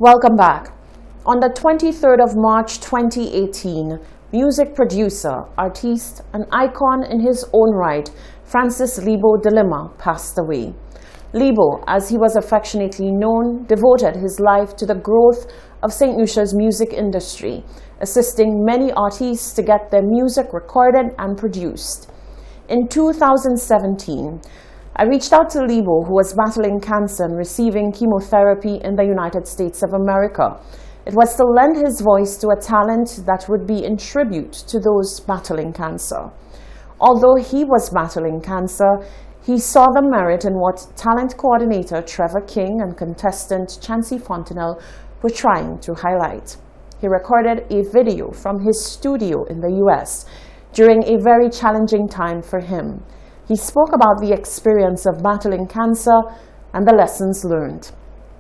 Welcome back. On the 23rd of March 2018, music producer, artiste, and icon in his own right, Francis Lebo de Lima, passed away. Lebo, as he was affectionately known, devoted his life to the growth of St. Lucia's music industry, assisting many artists to get their music recorded and produced. In 2017, I reached out to Lebo, who was battling cancer and receiving chemotherapy in the United States of America. It was to lend his voice to a talent that would be in tribute to those battling cancer. Although he was battling cancer, he saw the merit in what talent coordinator Trevor King and contestant Chancey Fontenelle were trying to highlight. He recorded a video from his studio in the US during a very challenging time for him. He spoke about the experience of battling cancer and the lessons learned.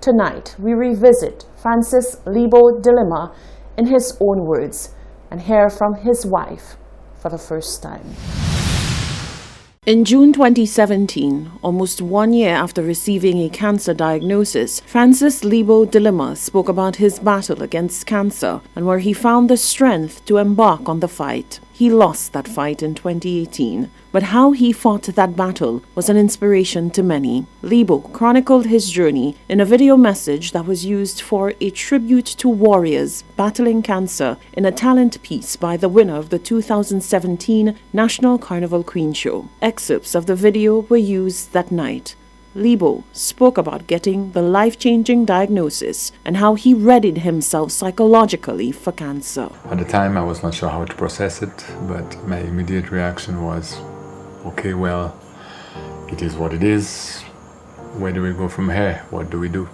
Tonight, we revisit Francis Lebo de Lima in his own words and hear from his wife for the first time. In June 2017, almost 1 year after receiving a cancer diagnosis, Francis Lebo de Lima spoke about his battle against cancer and where he found the strength to embark on the fight. He lost that fight in 2018, but how he fought that battle was an inspiration to many. Lebo chronicled his journey in a video message that was used for a tribute to warriors battling cancer in a talent piece by the winner of the 2017 National Carnival Queen Show. Excerpts of the video were used that night. Lebo spoke about getting the life-changing diagnosis and how he readied himself psychologically for cancer. At the time, I was not sure how to process it, but my immediate reaction was, okay, well, it is what it is. Where do we go from here? What do we do?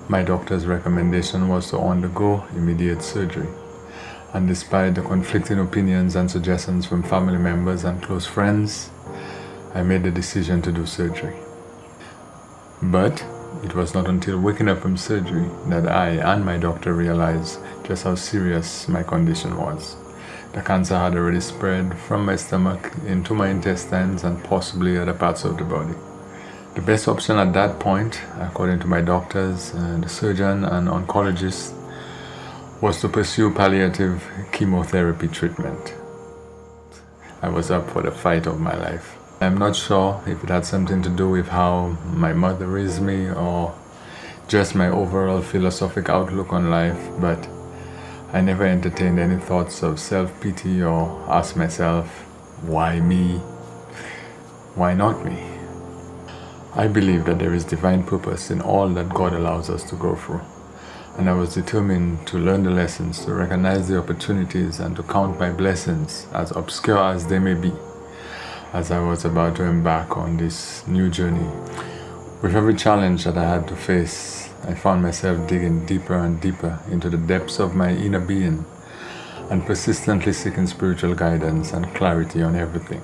My doctor's recommendation was to undergo immediate surgery. And despite the conflicting opinions and suggestions from family members and close friends, I made the decision to do surgery. But it was not until waking up from surgery that I and my doctor realized just how serious my condition was. The cancer had already spread from my stomach into my intestines and possibly other parts of the body. The best option at that point, according to my doctors, the surgeon and oncologist, was to pursue palliative chemotherapy treatment. I was up for the fight of my life. I'm not sure if it had something to do with how my mother raised me or just my overall philosophical outlook on life, but I never entertained any thoughts of self-pity or asked myself, why me? Why not me? I believe that there is divine purpose in all that God allows us to go through, and I was determined to learn the lessons, to recognize the opportunities, and to count my blessings, as obscure as they may be, as I was about to embark on this new journey. With every challenge that I had to face, I found myself digging deeper and deeper into the depths of my inner being and persistently seeking spiritual guidance and clarity on everything,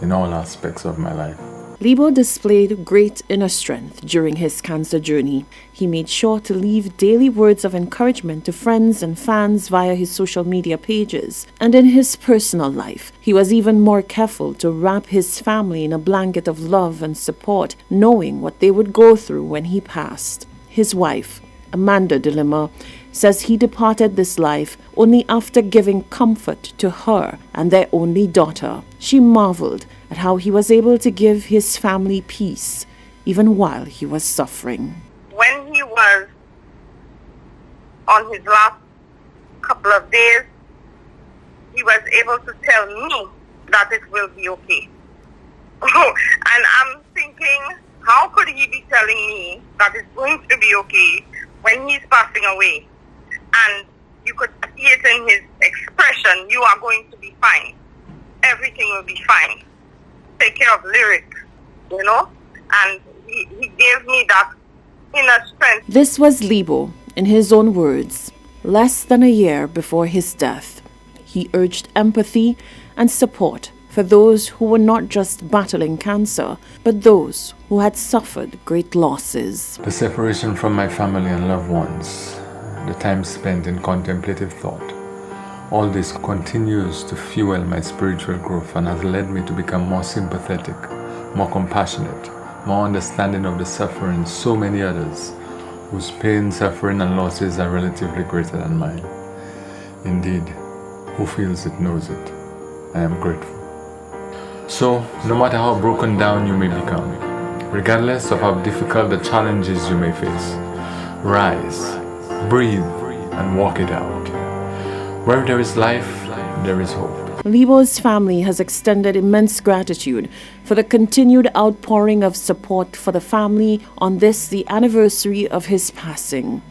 in all aspects of my life. Lebo displayed great inner strength during his cancer journey. He made sure to leave daily words of encouragement to friends and fans via his social media pages. And in his personal life, he was even more careful to wrap his family in a blanket of love and support, knowing what they would go through when he passed. His wife, Amanda de Lima, says he departed this life only after giving comfort to her and their only daughter. She marveled at how he was able to give his family peace, even while he was suffering. When he was on his last couple of days, he was able to tell me that it will be okay. And I'm thinking, how could he be telling me that it's going to be okay when he's passing away? And you could see it in his expression, you are going to be fine. Everything will be fine. Take care of lyrics, you know? And he gave me that inner strength. This was Lebo, in his own words, less than a year before his death. He urged empathy and support for those who were not just battling cancer, but those who had suffered great losses. The separation from my family and loved ones, the time spent in contemplative thought, all this continues to fuel my spiritual growth and has led me to become more sympathetic, more compassionate, more understanding of the suffering so many others whose pain, suffering, and losses are relatively greater than mine. Indeed, who feels it knows it. I am grateful. So, no matter how broken down you may become, regardless of how difficult the challenges you may face, rise, breathe, and walk it out. Where there is life, there is hope. Lebo's family has extended immense gratitude for the continued outpouring of support for the family on this, the anniversary of his passing.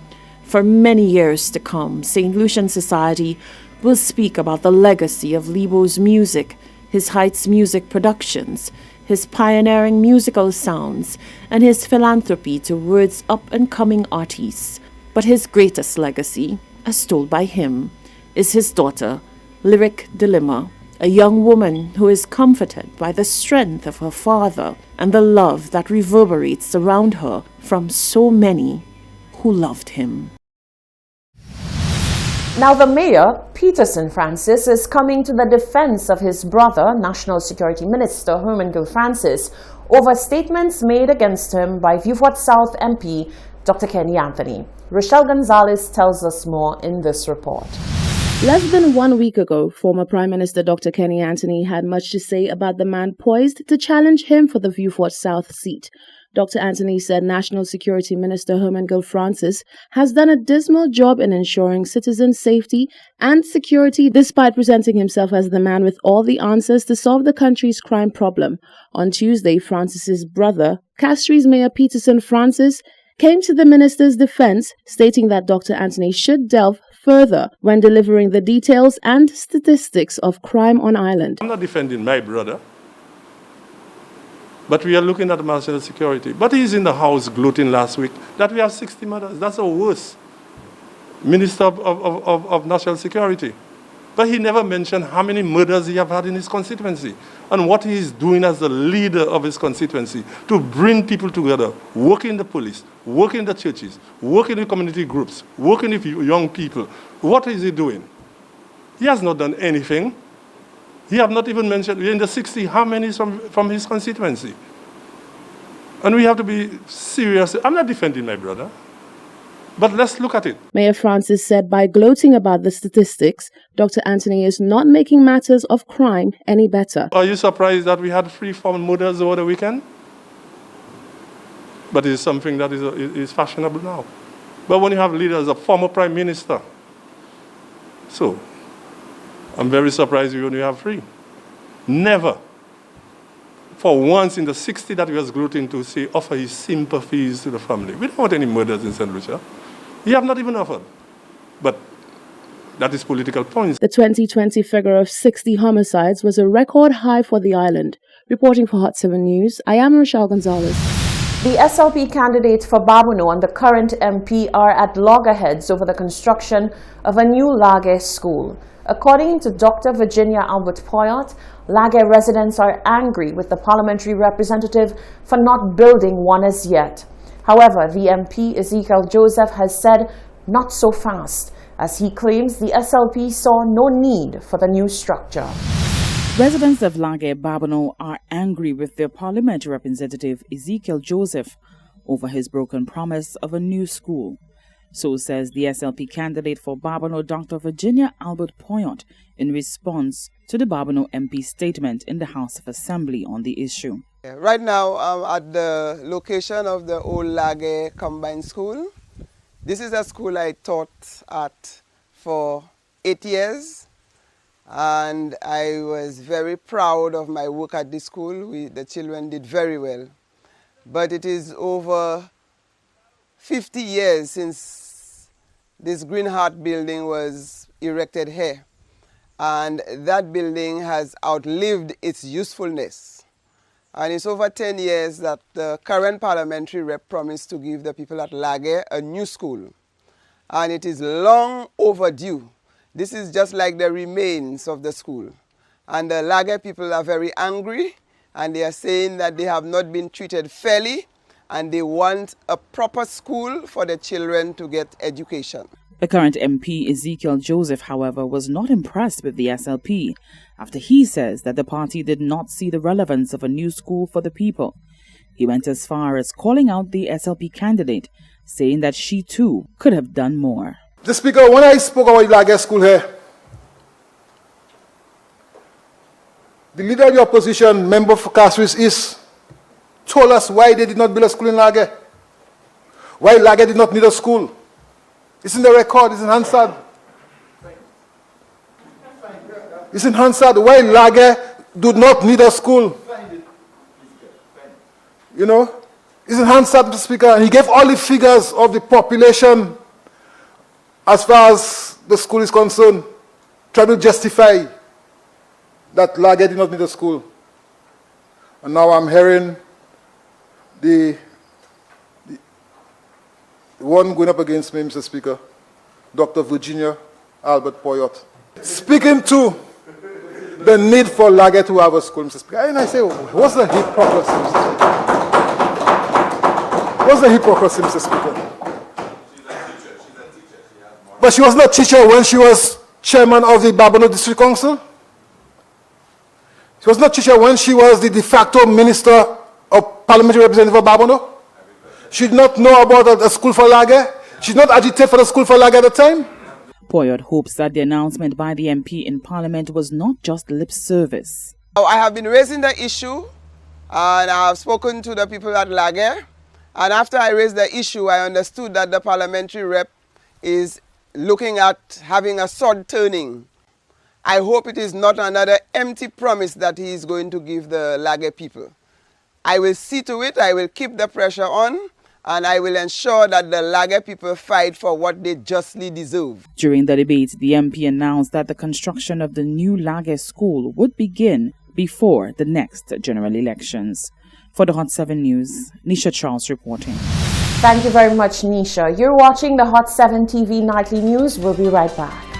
For many years to come, St. Lucian Society will speak about the legacy of Lebo's music, his Heights music productions, his pioneering musical sounds, and his philanthropy towards up-and-coming artists. But his greatest legacy, as told by him, is his daughter, Lyric Delima, a young woman who is comforted by the strength of her father and the love that reverberates around her from so many who loved him. Now the mayor, Peterson Francis, is coming to the defense of his brother, National Security Minister Herman Gill Francis, over statements made against him by Vieux Fort South MP Dr. Kenny Anthony. Rochelle Gonzalez tells us more in this report. Less than 1 week ago, former Prime Minister Dr. Kenny Anthony had much to say about the man poised to challenge him for the Vieux Fort South seat. Dr. Anthony said National Security Minister Herman Gill Francis has done a dismal job in ensuring citizen safety and security despite presenting himself as the man with all the answers to solve the country's crime problem. On Tuesday, Francis's brother, Castries Mayor Peterson Francis, came to the minister's defense, stating that Dr. Anthony should delve further when delivering the details and statistics of crime on island. I'm not defending my brother, but we are looking at national security. But he's in the house gloating last week that we have 60 murders. That's the worst minister of national security. But he never mentioned how many murders he have had in his constituency and what he is doing as the leader of his constituency to bring people together, work in the police, work in the churches, work in the community groups, working with young people. What is he doing? He has not done anything. He have not even mentioned, in the 60, how many is from his constituency? And we have to be serious. I'm not defending my brother, but let's look at it. Mayor Francis said by gloating about the statistics, Dr. Anthony is not making matters of crime any better. Are you surprised that we had 3 found murders over the weekend? But it's something that is fashionable now. But when you have leaders, a former prime minister, so I'm very surprised you only have 3. Never, for once in the 60 that he was gloating to say, offer his sympathies to the family. We don't want any murders in St. Lucia. He have not even offered. But that is political points. The 2020 figure of 60 homicides was a record high for the island. Reporting for Hot 7 News, I am Rochelle Gonzalez. The SLP candidates for Babonneau and the current MP are at loggerheads over the construction of a new Lage school. According to Dr. Virginia Albert Poyot, Lage residents are angry with the parliamentary representative for not building one as yet. However, the MP Ezekiel Joseph has said not so fast, as he claims the SLP saw no need for the new structure. Residents of Lage Babonneau are angry with their parliamentary representative Ezekiel Joseph over his broken promise of a new school. So says the SLP candidate for Babonneau, Dr. Virginia Albert Poyot, in response to the Babonneau MP's statement in the House of Assembly on the issue. Right now, I'm at the location of the old Lage Combined School. This is a school I taught at for 8 years, and I was very proud of my work at this school. The children did very well. But it is over 50 years since this Green Heart building was erected here, and that building has outlived its usefulness. And it's over 10 years that the current parliamentary rep promised to give the people at Lage a new school. And it is long overdue. This is just like the remains of the school. And the Lage people are very angry, and they are saying that they have not been treated fairly, and they want a proper school for the children to get education. The current MP, Ezekiel Joseph, however, was not impressed with the SLP after he says that the party did not see the relevance of a new school for the people. He went as far as calling out the SLP candidate saying that she too could have done more. The Speaker, when I spoke about Lage School here, the leader of the opposition, member for Castres East, told us why they did not build a school in Lage. Why Lage did not need a school. It's in the record, it's in Hansard. It's in Hansard. Why Lage do not need a school. You know, it's in Hansard, Mr. Speaker, and he gave all the figures of the population as far as the school is concerned, trying to justify that Lage did not need a school. And now I'm hearing the one going up against me, Mr. Speaker, Dr. Virginia Albert Poyot, speaking to the need for Lage to have a school, Mr. Speaker. And I say, what's the hypocrisy, Mr. Speaker? What's the hypocrisy, Mr. Speaker? But she was not teacher when she was chairman of the Babonneau District Council. She was not teacher when she was the de facto minister of parliamentary representative of Babonneau. She did not know about a school for Lage. She did not agitate for the school for Lage at the time. Poyot hopes that the announcement by the MP in Parliament was not just lip service. I have been raising the issue and I have spoken to the people at Lage. And after I raised the issue, I understood that the parliamentary rep is looking at having a sword turning. I hope it is not another empty promise that he is going to give the Lage people. I will see to it, I will keep the pressure on, and I will ensure that the Lage people fight for what they justly deserve. During the debate, the MP announced that the construction of the new Lage school would begin before the next general elections. For the Hot 7 News, Nisha Charles reporting. Thank you very much, Nisha. You're watching the Hot 7 TV Nightly News. We'll be right back.